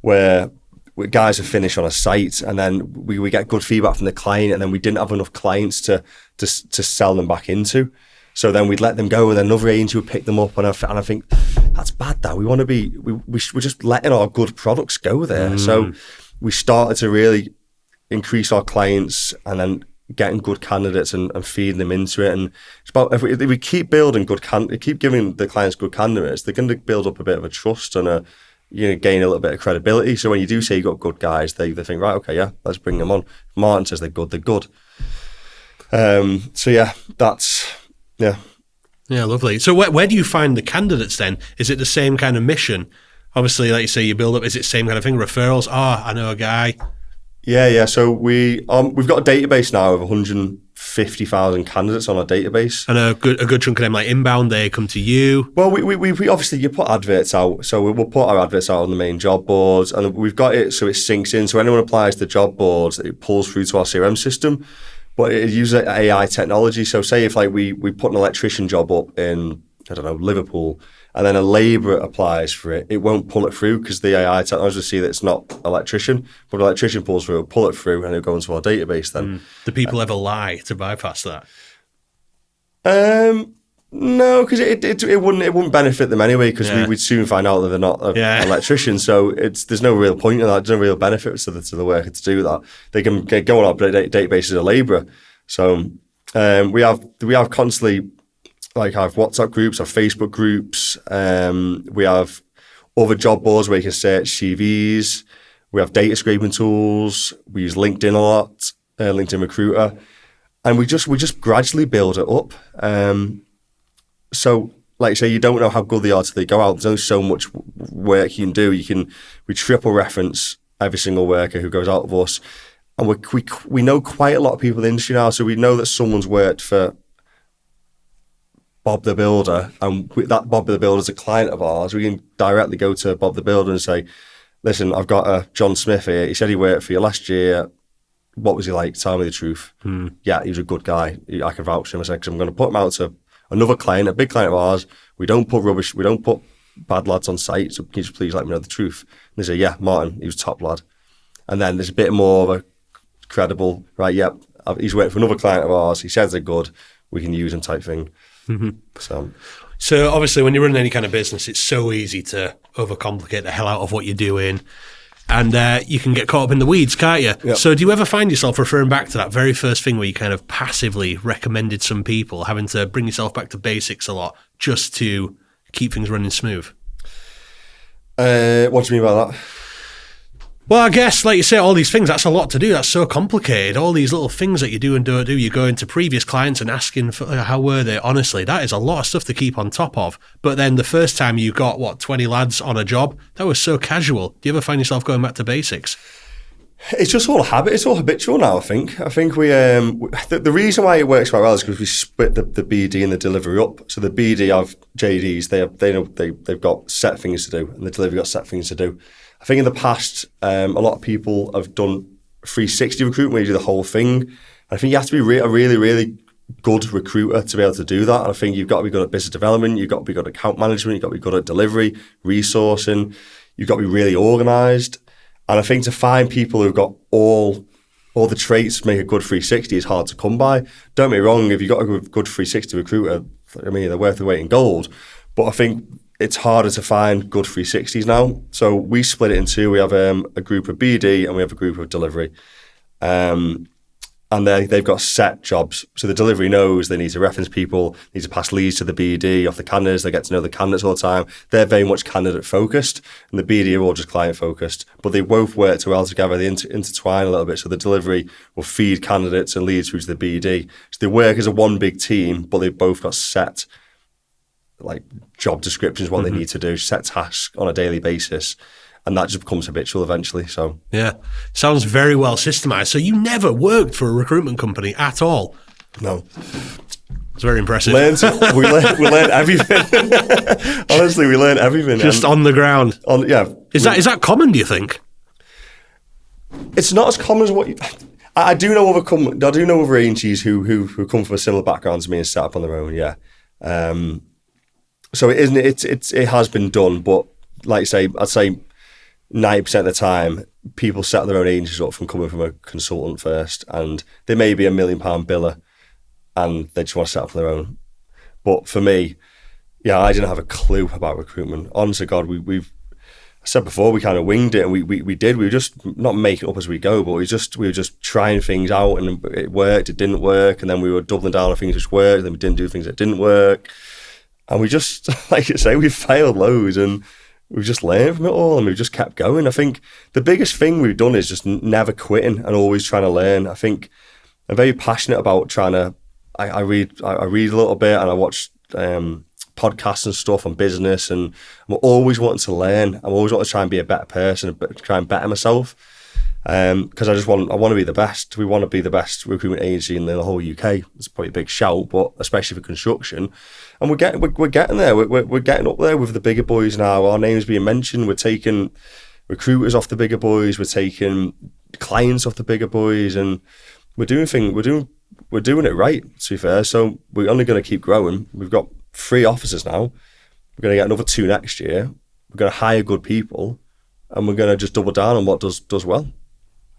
where guys would finish on a site and then we get good feedback from the client, and then we didn't have enough clients to sell them back into. So then we'd let them go, and then another agency would pick them up, and I think that's bad. That we want to be, we're just letting our good products go there. So we started to really increase our clients, and then getting good candidates and feeding them into it. And it's about, if we keep building keep giving the clients good candidates, they're going to build up a bit of a trust and gain a little bit of credibility. So when you do say you got good guys, they think, right, okay, yeah, let's bring them on. If Martyn says they're good. So yeah, that's, yeah. Yeah, lovely. So where do you find the candidates then? Is it the same kind of mission? Obviously, like you say, you build up, is it the same kind of thing? Referrals? Oh, I know a guy. Yeah. So we've got a database now of 150,000 candidates on our database, and a good chunk of them, like inbound, they come to you. Well, we obviously, you put adverts out, so we'll put our adverts out on the main job boards, and we've got it so it syncs in. So anyone applies to job boards, it pulls through to our CRM system, but it uses AI technology. So say if like we put an electrician job up in, I don't know, Liverpool, and then a labourer applies for it, it won't pull it through because the AI technology will see that it's not electrician, but an electrician pulls through, it'll pull it through, and it'll go into our database then. Do people ever lie to bypass that? No, because it wouldn't benefit them anyway, because we'd soon find out that they're not an electrician. So there's no real point in that. There's no real benefit to the worker to do that. They can go on our database as a labourer. So we have constantly, like, have WhatsApp groups, have Facebook groups. We have other job boards where you can search CVs. We have data scraping tools. We use LinkedIn a lot, LinkedIn Recruiter, and we just gradually build it up. So, like I say, you don't know how good they are till they go out. There's only so much work you can do. We triple reference every single worker who goes out of us, and we know quite a lot of people in the industry now. So we know that someone's worked for Bob the Builder, and that Bob the Builder is a client of ours. We can directly go to Bob the Builder and say, listen, I've got a John Smith here. He said he worked for you last year. What was he like? Tell me the truth. Yeah, he was a good guy. I can vouch for him. I said, because I'm going to put him out to another client, a big client of ours. We don't put rubbish. We don't put bad lads on site, so can you just please let me know the truth? And they say, yeah, Martyn, he was top lad. And then there's a bit more of a credible, right, yep, he's worked for another client of ours, he says they're good, we can use him type thing. So obviously when you're running any kind of business, it's so easy to overcomplicate the hell out of what you're doing. And you can get caught up in the weeds, can't you? Yep. So do you ever find yourself referring back to that very first thing where you kind of passively recommended some people, having to bring yourself back to basics a lot just to keep things running smooth? What do you mean by that? Well, I guess, like you say, all these things, that's a lot to do. That's so complicated. All these little things that you do and don't do. You go into previous clients and asking for how were they. Honestly, that is a lot of stuff to keep on top of. But then the first time you got, 20 lads on a job, that was so casual. Do you ever find yourself going back to basics? It's just all a habit. It's all habitual now, I think. I think the reason why it works quite well is because we split the BD and the delivery up. So the BD have JDs, they've got set things to do, and the delivery got set things to do. I think in the past, a lot of people have done 360 recruitment where you do the whole thing. And I think you have to be a really, really good recruiter to be able to do that. And I think you've got to be good at business development, you've got to be good at account management, you've got to be good at delivery, resourcing, you've got to be really organised. And I think to find people who've got all the traits to make a good 360 is hard to come by. Don't get me wrong, if you've got a good 360 recruiter, I mean, they're worth their weight in gold. But I think it's harder to find good 360s now. So we split it in two. We have a group of BD and we have a group of delivery. And they've got set jobs. So the delivery knows they need to reference people, need to pass leads to the BD off the candidates. They get to know the candidates all the time. They're very much candidate focused, and the BD are all just client focused. But they both work too well together. They intertwine a little bit. So the delivery will feed candidates and leads through to the BD. So they work as a one big team, but they've both got set job descriptions, what they need to do, set tasks on a daily basis. And that just becomes habitual eventually. So yeah, sounds very well systemized. So you never worked for a recruitment company at all? No. It's very impressive. We learned everything. Honestly, we learned everything. Just on the ground. Is that common, do you think? It's not as common as what you... I do know other agencies who come from a similar background to me and set up on their own, yeah. So it has been done, but like I say, I'd say 90% of the time, people set their own agencies up from coming from a consultant first, and they may be £1 million biller, and they just want to set up their own. But for me, yeah, I didn't have a clue about recruitment. Honest to God, I said before, we kind of winged it, and we were just not making it up as we go, but we were just trying things out, and it worked, it didn't work, and then we were doubling down on things which worked, and then we didn't do things that didn't work. And we just, like you say, we failed loads, and we've just learned from it all, and we've just kept going. I think the biggest thing we've done is just never quitting and always trying to learn. I think I'm very passionate about trying to, I read a little bit, and I watch podcasts and stuff on business, and I'm always wanting to learn. I'm always wanting to try and be a better person, try and better myself. Because I want to be the best. We want to be the best recruitment agency in the whole UK. It's probably a big shout, but especially for construction. And we're getting there. We're getting up there with the bigger boys now. Our name's being mentioned. We're taking recruiters off the bigger boys. We're taking clients off the bigger boys, and we're doing it right, to be fair. So we're only going to keep growing. We've got 3 offices now. We're going to get another 2 next year. We're going to hire good people, and we're going to just double down on what does well.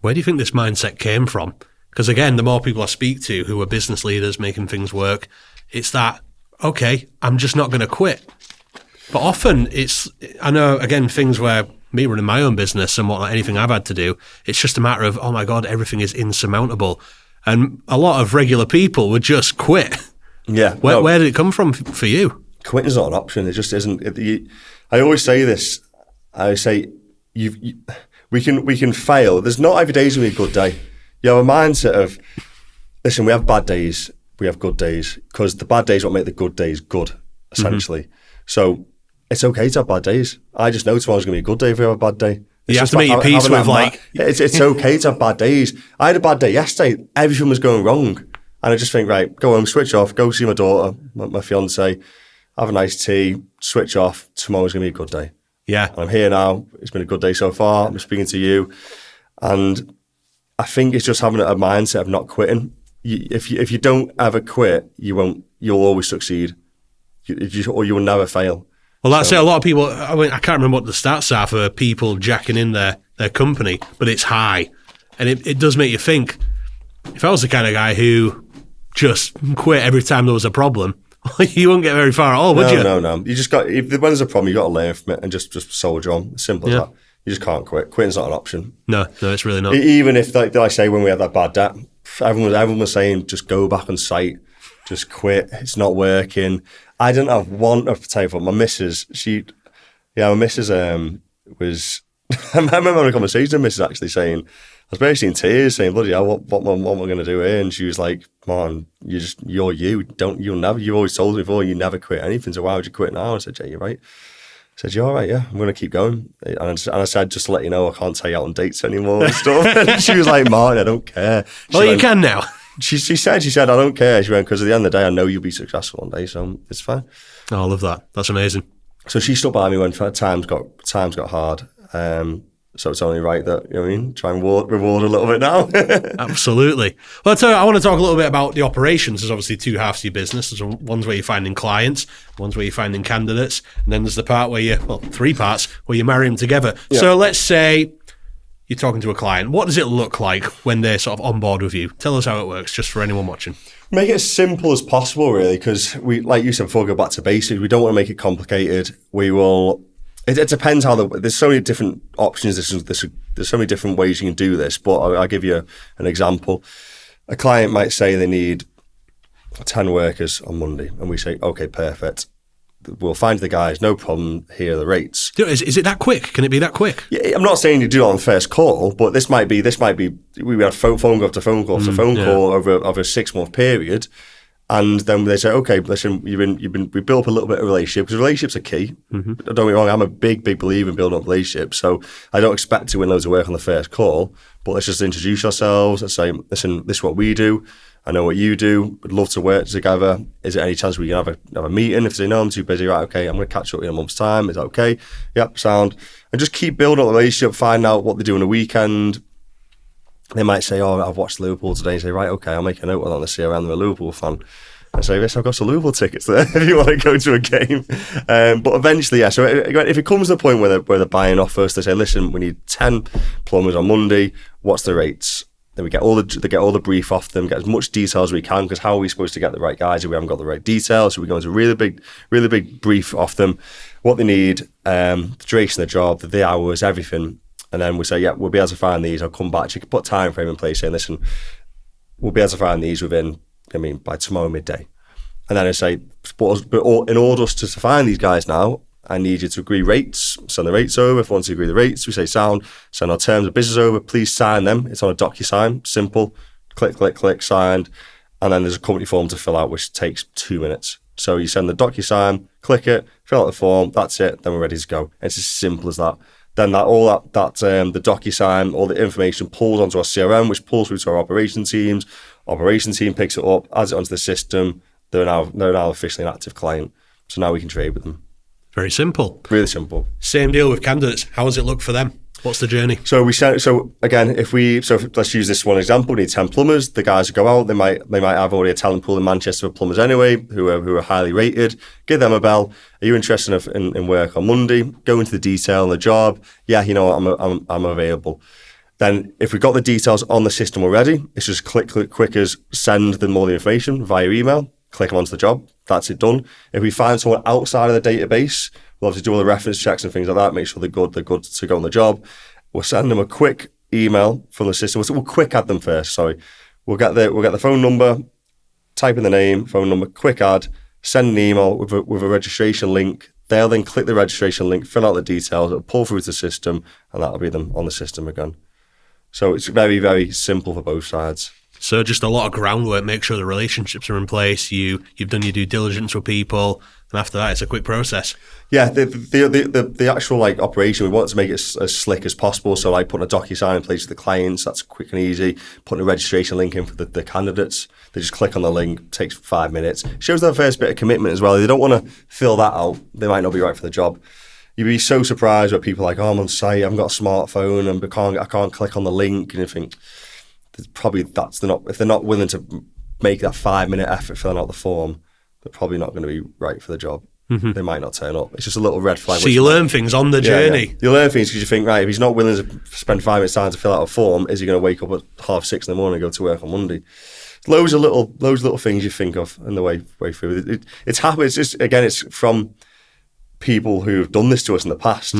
Where do you think this mindset came from? Because again, the more people I speak to who are business leaders making things work, it's that, okay, I'm just not going to quit. But often I know, again, things where me running my own business and whatnot, anything I've had to do, it's just a matter of, oh my God, everything is insurmountable. And a lot of regular people would just quit. Yeah. Where did it come from for you? Quitting's not an option. It just isn't. I always say this. I say, we can fail. There's not every day's going to be a good day. You have a mindset of, listen, we have bad days, we have good days, because the bad days what make the good days good, essentially. So it's okay to have bad days. I just know tomorrow's going to be a good day if we have a bad day. You have to make your peace with it's okay to have bad days. I had a bad day yesterday. Everything was going wrong. And I just think, right, go home, switch off, go see my daughter, my fiance, have a nice tea, switch off. Tomorrow's going to be a good day. Yeah. And I'm here now. It's been a good day so far. I'm speaking to you. And I think it's just having a mindset of not quitting. If you don't ever quit, you'll always succeed. You will never fail. Well, that's it. A lot of people, I mean, I can't remember what the stats are for people jacking in their company, but it's high. And it does make you think, if I was the kind of guy who just quit every time there was a problem, you wouldn't get very far at all, would you? No. You just got, when there's a problem, you got to learn from it and just soldier on. Simple as that. You just can't quit. Quitting's not an option. No, it's really not. Even if, like I say, when we had that bad debt, everyone was saying, just go back on site, just quit. It's not working. I didn't have one of potato. My missus, was, I remember having a conversation with my missus actually saying, I was basically in tears saying, bloody hell, what am I going to do here? And she was like, man, you're you. You've always told me before, you never quit anything. So why would you quit now? I said, yeah, you're right. I said, you're all right, yeah, I'm going to keep going. And I said, just to let you know, I can't take you out on dates anymore and stuff. And she was like, Martyn, I don't care. You can now. She said, I don't care. She went, because at the end of the day, I know you'll be successful one day, so it's fine. Oh, I love that. That's amazing. So she stuck by me when times got hard. So it's only right that, you know what I mean, try and reward a little bit now. Absolutely. Well, I want to talk a little bit about the operations. There's obviously two halves to your business. There's ones where you're finding clients, ones where you're finding candidates, and then there's the part where three parts where you marry them together. Yeah. So let's say you're talking to a client. What does it look like when they're sort of on board with you? Tell us how it works, just for anyone watching. Make it as simple as possible, really, because we, like you said before, go back to basics. We don't want to make it complicated. We will... It depends how there's so many different options. There's so many different ways you can do this, but I'll give you an example. A client might say they need 10 workers on Monday, and we say, okay, perfect. We'll find the guys, no problem. Here are the rates. Is it that quick? Can it be that quick? Yeah, I'm not saying you do it on the first call, but this might be. We had phone call after phone call after phone call over a 6-month period. And then they say, okay, listen, we built up a little bit of relationship, because relationships are key. Mm-hmm. Don't get me wrong, I'm a big believer in building up relationships. So I don't expect to win loads of work on the first call, but let's just introduce ourselves and say, listen, this is what we do. I know what you do. We'd love to work together. Is there any chance we can have a meeting? If they say, no, I'm too busy, right, okay, I'm going to catch up in a month's time. Is that okay? Yep, sound. And just keep building up the relationship, find out what they do on the weekend. They might say, oh, I've watched Liverpool today. And say, right, okay, I'll make a note on the CRM. I'm a Liverpool fan. I say, yes, I've got some Liverpool tickets there if you want to go to a game. But eventually, yeah. So if it comes to the point where they're buying off us, they say, listen, we need 10 plumbers on Monday. What's the rates? Then they get all the brief off them, get as much detail as we can, because how are we supposed to get the right guys if we haven't got the right details? So we go into a really big brief off them, what they need, the duration of the job, the hours, everything. And then we say, yeah, we'll be able to find these. I'll come back. You can put time frame in place saying, listen, we'll be able to find these by tomorrow midday. And then I say, but in order to find these guys now, I need you to agree rates, send the rates over. If once you agree the rates, we say, send our terms of business over, please sign them. It's on a DocuSign, simple, click, signed. And then there's a company form to fill out, which takes 2 minutes. So you send the DocuSign, click it, fill out the form, that's it, then we're ready to go. It's as simple as that. Then the DocuSign, all the information pulls onto our CRM, which pulls through to our operations teams. Operation team picks it up, adds it onto the system. They're now officially an active client. So now we can trade with them. Very simple. Really simple. Same deal with candidates. How does it look for them? What's the journey? So let's use this one example. We need 10 plumbers. The guys who go out, they might have already a talent pool in Manchester of plumbers anyway, who are highly rated. Give them a bell. Are you interested in work on Monday? Go into the detail on the job. Yeah, you know what, I'm available. Then if we've got the details on the system already, it's just quick as send them all the information via email, click them onto the job. That's it, done. If we find someone outside of the database, we'll obviously do all the reference checks and things like that, make sure they're good to go on the job. We'll send them a quick email from the system. We'll quick add them first, sorry. We'll get the phone number, type in the name, phone number, quick add, send an email with a registration link. They'll then click the registration link, fill out the details, it'll pull through to the system, and that'll be them on the system again. So it's very, very simple for both sides. So just a lot of groundwork, make sure the relationships are in place, you've done your due diligence with people, and after that, it's a quick process. Yeah, the actual operation, we want to make it as slick as possible. So putting a DocuSign in place for the clients, that's quick and easy. Putting a registration link in for the candidates, they just click on the link, takes 5 minutes. Shows their first bit of commitment as well. If they don't want to fill that out, they might not be right for the job. You'd be so surprised when people are like, oh, I'm on site, I haven't got a smartphone, and I can't click on the link, and you think, probably if they're not willing to make that 5 minute effort filling out the form, they're probably not going to be right for the job. they might not turn up. It's just a little red flag. So you learn things on the journey. Yeah. You learn things because you think, right, if he's not willing to spend 5 minutes time to fill out a form, is he going to wake up at 6:30 in the morning and go to work on Monday? Loads of little things you think of in the way through. It's happened. It's just, again, it's from people who have done this to us in the past.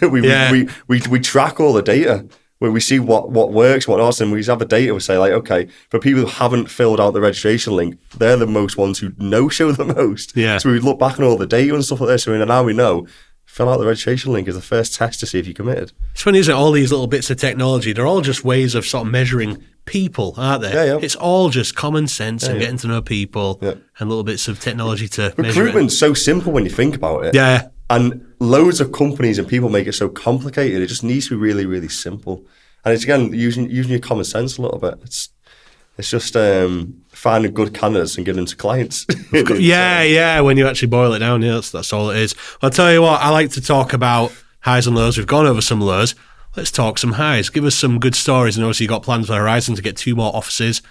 We track all the data where we see what works, what not, and we have the data. We say, like, okay, for people who haven't filled out the registration link, they're the most ones who no-show the most. Yeah. So we look back on all the data and stuff like this. So now we know, fill out the registration link is the first test to see if you committed. It's funny, isn't it? All these little bits of technology, they're all just ways of sort of measuring people, aren't they? Yeah. It's all just common sense and getting to know people and little bits of technology to measure it. Recruitment's so simple when you think about it. Yeah. And loads of companies and people make it so complicated. It just needs to be really, really simple. And it's, again, using your common sense a little bit. It's just finding good candidates and giving them to clients. Yeah. When you actually boil it down, that's all it is. I'll tell you what, I like to talk about highs and lows. We've gone over some lows. Let's talk some highs. Give us some good stories. And obviously you've got plans for Horizon to get 2 more offices.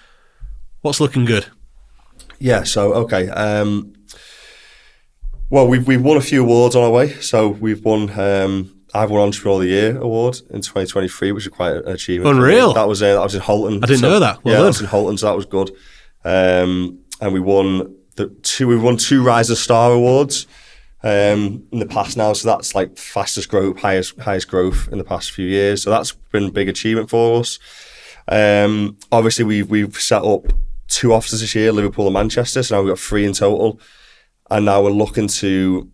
What's looking good? Yeah, so, okay. Well, we've won a few awards on our way. So we've won, I've won Entrepreneur of the Year award in 2023, which is quite an achievement. Unreal. That was in Holton. I didn't know that. Well, that was in Holton, so that was good. And we won 2 Rising Star awards in the past now. So that's like fastest growth, highest growth in the past few years. So that's been a big achievement for us. Obviously, we've set up 2 offices this year, Liverpool and Manchester. So now we've got 3 in total. And now we're looking to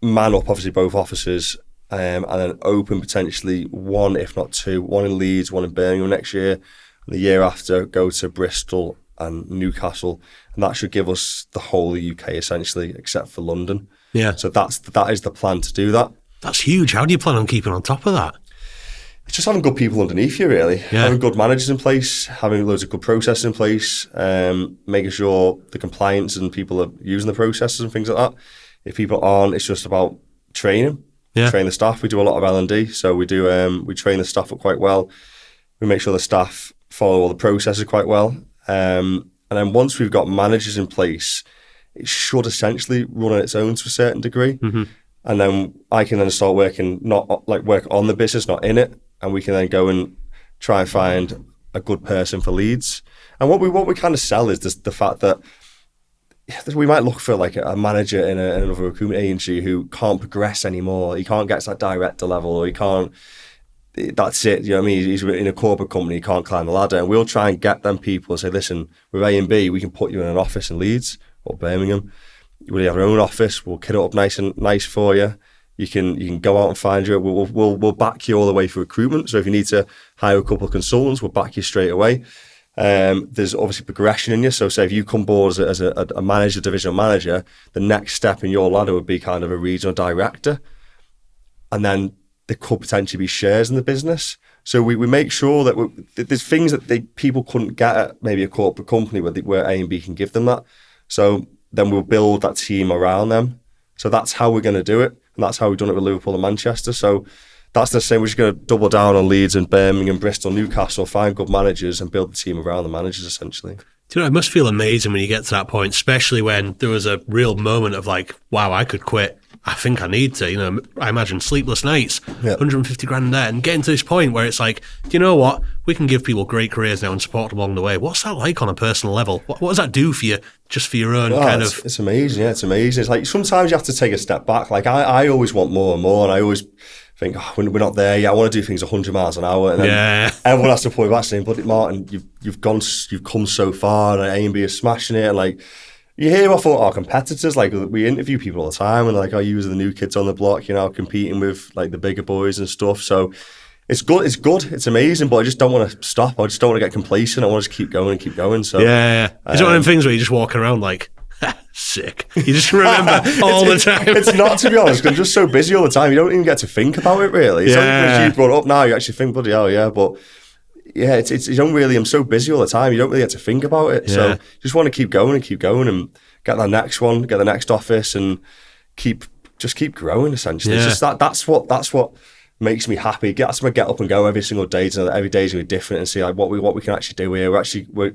man up, obviously, both offices and then open potentially 1, if not 2, 1 in Leeds, 1 in Birmingham next year. And the year after, go to Bristol and Newcastle. And that should give us the whole of the UK, essentially, except for London. Yeah. So that is the plan to do that. That's huge. How do you plan on keeping on top of that? It's just having good people underneath you, really. Yeah. Having good managers in place, having loads of good processes in place, making sure the compliance and people are using the processes and things like that. If people aren't, it's just about training. Yeah. Train the staff. We do a lot of L&D, so we train the staff up quite well. We make sure the staff follow all the processes quite well. And then once we've got managers in place, it should essentially run on its own to a certain degree. Mm-hmm. And then I can then start working, work on the business, not in it. And we can then go and try and find a good person for leads. And what we kind of sell is the fact that we might look for like a manager in another recruitment agency who can't progress anymore. He can't get to that director level, or he can't. That's it. You know what I mean? He's in a corporate company, he can't climb the ladder. And we'll try and get them people and say, listen, with A and B, we can put you in an office in Leeds or Birmingham. We'll have our own office. We'll kit it up nice for you. You can go out and find you. We'll back you all the way through recruitment. So if you need to hire a couple of consultants, we'll back you straight away. There's obviously progression in you. So say if you come board as a manager, divisional manager, the next step in your ladder would be kind of a regional director. And then there could potentially be shares in the business. So we make sure that there's things that people couldn't get at maybe a corporate company where A and B can give them that. So then we'll build that team around them. So that's how we're going to do it. And that's how we've done it with Liverpool and Manchester. So that's the same. We're just going to double down on Leeds and Birmingham, Bristol, Newcastle, find good managers and build the team around the managers, essentially. Do you know, it must feel amazing when you get to that point, especially when there was a real moment of like, wow, I could quit. I think I need to, I imagine sleepless nights, 150 grand there, and getting to this point where it's like, do you know what? We can give people great careers now and support them along the way. What's that like on a personal level? What does that do for you, just for your own It's amazing, it's amazing. It's like sometimes you have to take a step back. Like I always want more and more, and I always think, we're not there yet. I want to do things 100 miles an hour. And then everyone has to point back saying, but Martyn, you've come so far, and A and B is smashing it, and like, you hear off our competitors, like we interview people all the time, and like, are you the new kids on the block, competing with like the bigger boys and stuff. So it's good, it's amazing, but I just don't want to stop. I just don't want to get complacent. I want to just keep going and keep going. So It's one of them things where you're just walking around like, sick. You just remember all the time. It's not, to be honest, because I'm just so busy all the time. You don't even get to think about it, really. It's only because you brought it up now, you actually think, bloody hell, yeah, but yeah, it's you don't really, I'm so busy all the time, you don't really get to think about it. So you just want to keep going and get that next one, get the next office, and keep growing, essentially. It's just that's what makes me happy. That's my get up and go every single day. So every day is going to be different and see like what we can actually do here. We're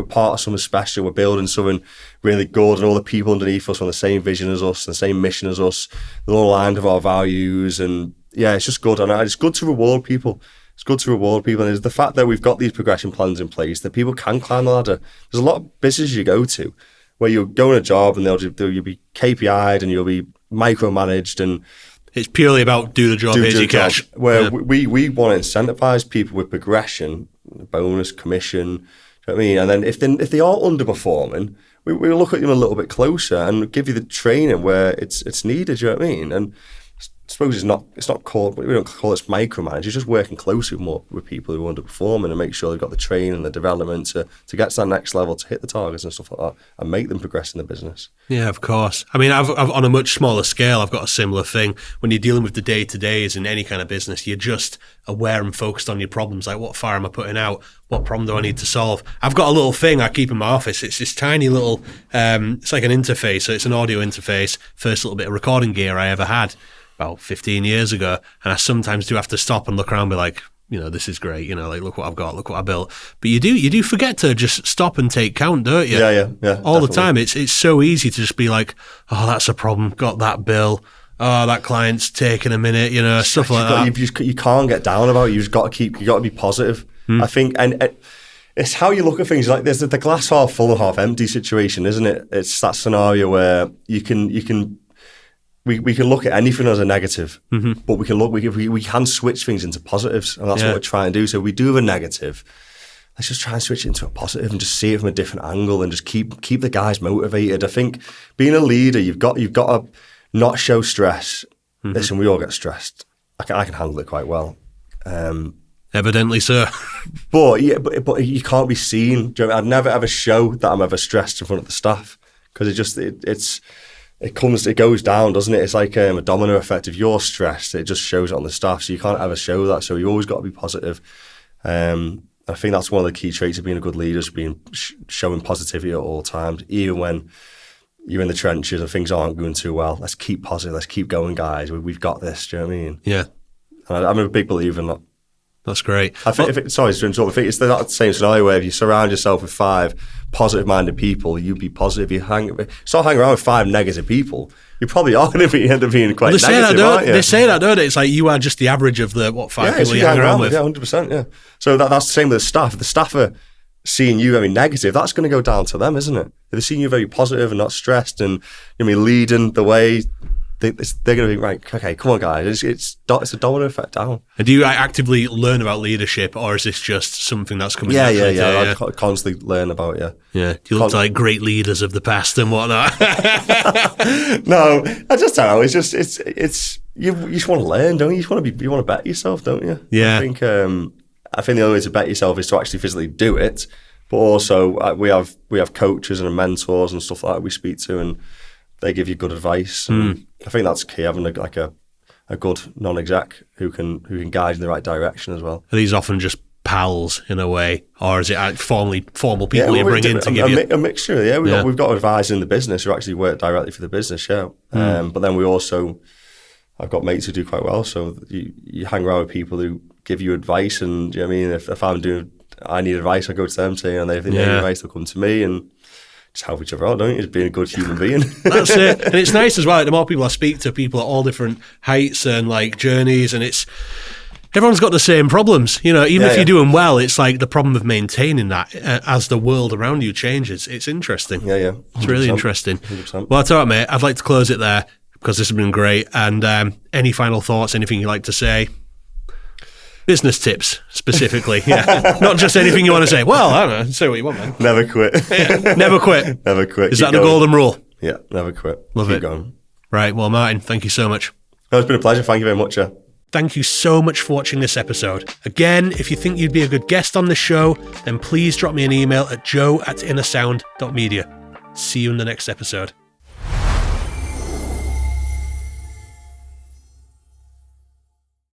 part of something special. We're building something really good, and all the people underneath us are on the same vision as us, the same mission as us. They're all aligned with our values, and yeah, it's just good. And it's good to reward people. It's good to reward people, and it's the fact that we've got these progression plans in place that people can climb the ladder. There's a lot of businesses you go to where you'll go on a job and you'll be KPI'd and you'll be micromanaged, and it's purely about do the job, here's your cash. Where we want to incentivize people with progression, bonus, commission, you know what I mean? And then if they are underperforming, we'll look at them a little bit closer and give you the training where it's needed, you know what I mean? And I suppose it's not called, we don't call it micromanage, it's just working closely with people who are underperforming and make sure they've got the training and the development to get to that next level, to hit the targets and stuff like that, and make them progress in the business. Yeah, of course. I mean, I've on a much smaller scale, I've got a similar thing. When you're dealing with the day-to-days in any kind of business, you're just aware and focused on your problems, like what fire am I putting out? What problem do I need to solve? I've got a little thing I keep in my office. It's this tiny little, it's like an interface, so it's an audio interface, first little bit of recording gear I ever had. About 15 years ago, and I sometimes do have to stop and look around and be like, this is great, like look what I've got, look what I built. But you do forget to just stop and take count, don't you? Yeah. All definitely. The time. It's so easy to just be like, oh, that's a problem, got that bill, oh, that client's taking a minute, stuff like that. You can't get down about it. You got to be positive. I think, and it's how you look at things. Like there's the glass half full and half empty situation, isn't it? It's that scenario where you can. We can look at anything as a negative, but we can switch things into positives, and that's what we're trying to do. So we do have a negative. Let's just try and switch it into a positive and just see it from a different angle and just keep the guys motivated. I think being a leader, you've got to not show stress. Listen, we all get stressed. I can handle it quite well. Evidently, sir. But you can't be seen. Do you know what I mean? I'd never ever show that I'm ever stressed in front of the staff, because it goes down, doesn't it? It's like a domino effect. If you're stressed, it just shows it on the staff. So you can't ever show that. So you always got to be positive. I think that's one of the key traits of being a good leader, is showing positivity at all times, even when you're in the trenches and things aren't going too well. Let's keep positive. Let's keep going, guys. We've got this. Do you know what I mean? Yeah. And I'm a big believer in that. That's great. I think, sorry to interrupt. I think it's the same scenario where if you surround yourself with 5 positive-minded people, you be positive. You start hanging around with 5 negative people, you probably are going to end up being quite negative, aren't you? They say that, don't they? It's like you are just the average of the 5 people you hang around with. Yeah, 100%. Yeah. So that's the same with the staff. If the staff are seeing you very negative, that's going to go down to them, isn't it? If they're seeing you very positive and not stressed and leading the way, they're going to be right. Okay, come on, guys. It's a domino effect down. And do you actively learn about leadership, or is this just something that's coming? Yeah. I constantly learn about it. Yeah. Do you look like great leaders of the past and whatnot? No, I just don't know. It's just you just want to learn, don't you? You want to bet yourself, don't you? Yeah. I think the only way to bet yourself is to actually physically do it. But also we have coaches and mentors and stuff like that we speak to, and they give you good advice. And I think that's key, having a good non-exec who can guide you in the right direction as well. Are these often just pals in a way, or is it formal people you bring in to give you? A mixture, yeah. We've got advisors in the business who actually work directly for the business, yeah. But then I've got mates who do quite well, so you hang around with people who give you advice, and you know what I mean, if I need advice, I go to them saying, and if they need advice, they'll come to me, and just help each other out, don't you? Just being a good human being. That's it. And it's nice as well. The more people I speak to, people at all different heights and journeys, and everyone's got the same problems. Even if you're doing well, it's like the problem of maintaining that as the world around you changes. It's interesting. Yeah. It's really interesting. 100%. Well, I tell you what, mate, I'd like to close it there because this has been great. And any final thoughts, anything you'd like to say? Business tips, specifically. Yeah. Not just anything you want to say. Well, I don't know. Say what you want, man. Never quit. Never quit. Never quit. Is that the golden rule? Yeah, never quit. Love it. Keep going. Right. Well, Martyn, thank you so much. It's been a pleasure. Thank you very much. Thank you so much for watching this episode. Again, if you think you'd be a good guest on the show, then please drop me an email at joe@innersound.media. See you in the next episode.